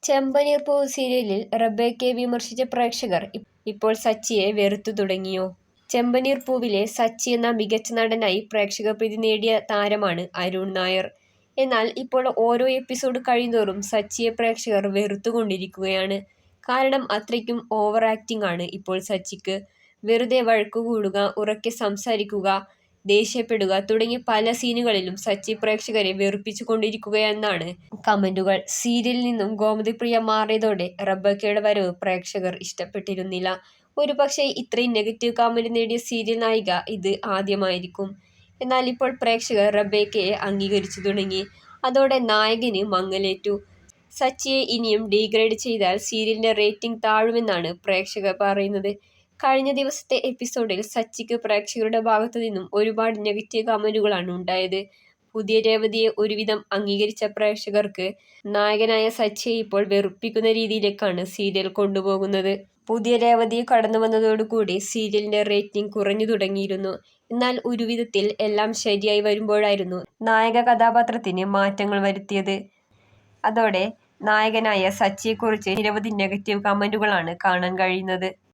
ചെമ്പനീർ പൂവ് സീരിയലിൽ റബേക്കയെ വിമർശിച്ച പ്രേക്ഷകർ ഇപ്പോൾ സച്ചിയെ വെറുത്തു തുടങ്ങിയോ? ചെമ്പനീർ പൂവിലെ സച്ചി എന്ന മികച്ച നടനായി പ്രേക്ഷക പ്രീതി നേടിയ താരമാണ് അരുൺ നായർ. എന്നാൽ ഇപ്പോൾ ഓരോ എപ്പിസോഡ് കഴിയുന്തോറും സച്ചിയെ പ്രേക്ഷകർ വെറുത്തുകൊണ്ടിരിക്കുകയാണ്. കാരണം അത്രയ്ക്കും ഓവർ ആക്ടിങ് ആണ് ഇപ്പോൾ സച്ചിക്ക്. വെറുതെ വഴക്കുകൂടുക, ഉറക്കെ സംസാരിക്കുക, ദേഷ്യപ്പെടുക തുടങ്ങിയ പല സീനുകളിലും സച്ചി പ്രേക്ഷകരെ വെറുപ്പിച്ചുകൊണ്ടിരിക്കുകയെന്നാണ് കമന്റുകൾ. സീരിയലിൽ നിന്നും ഗോമതിപ്രിയ മാറിയതോടെ റബേക്കയുടെ വരവ് പ്രേക്ഷകർ ഇഷ്ടപ്പെട്ടിരുന്നില്ല. ഒരുപക്ഷേ ഇത്രയും നെഗറ്റീവ് കമന്റ് നേടിയ സീരിയൽ നായിക ഇത് ആദ്യമായിരിക്കും. എന്നാൽ ഇപ്പോൾ പ്രേക്ഷകർ റബേക്കയെ അംഗീകരിച്ചു തുടങ്ങി. അതോടെ നായകന് മങ്ങലേറ്റു. സച്ചിയെ ഇനിയും ഡീഗ്രേഡ് ചെയ്താൽ സീരിയലിന്റെ റേറ്റിംഗ് താഴുമെന്നാണ് പ്രേക്ഷകർ പറയുന്നത്. കഴിഞ്ഞ ദിവസത്തെ എപ്പിസോഡിൽ സച്ചിക്ക് പ്രേക്ഷകരുടെ ഭാഗത്തു നിന്നും ഒരുപാട് നെഗറ്റീവ് കമന്റുകളാണ് ഉണ്ടായത്. പുതിയ രേവതിയെ ഒരുവിധം അംഗീകരിച്ച പ്രേക്ഷകർക്ക് നായകനായ സച്ചിയെ ഇപ്പോൾ വെറുപ്പിക്കുന്ന രീതിയിലേക്കാണ് സീരിയൽ കൊണ്ടുപോകുന്നത്. പുതിയ രേവതി കടന്നു വന്നതോടുകൂടി സീരിയലിന്റെ റേറ്റിംഗ് കുറഞ്ഞു തുടങ്ങിയിരുന്നു. എന്നാൽ ഒരുവിധത്തിൽ എല്ലാം ശരിയായി വരുമ്പോഴായിരുന്നു നായക കഥാപാത്രത്തിന് മാറ്റങ്ങൾ വരുത്തിയത്. അതോടെ നായകനായ സച്ചിയെക്കുറിച്ച് നിരവധി നെഗറ്റീവ് കമന്റുകളാണ് കാണാൻ കഴിയുന്നത്.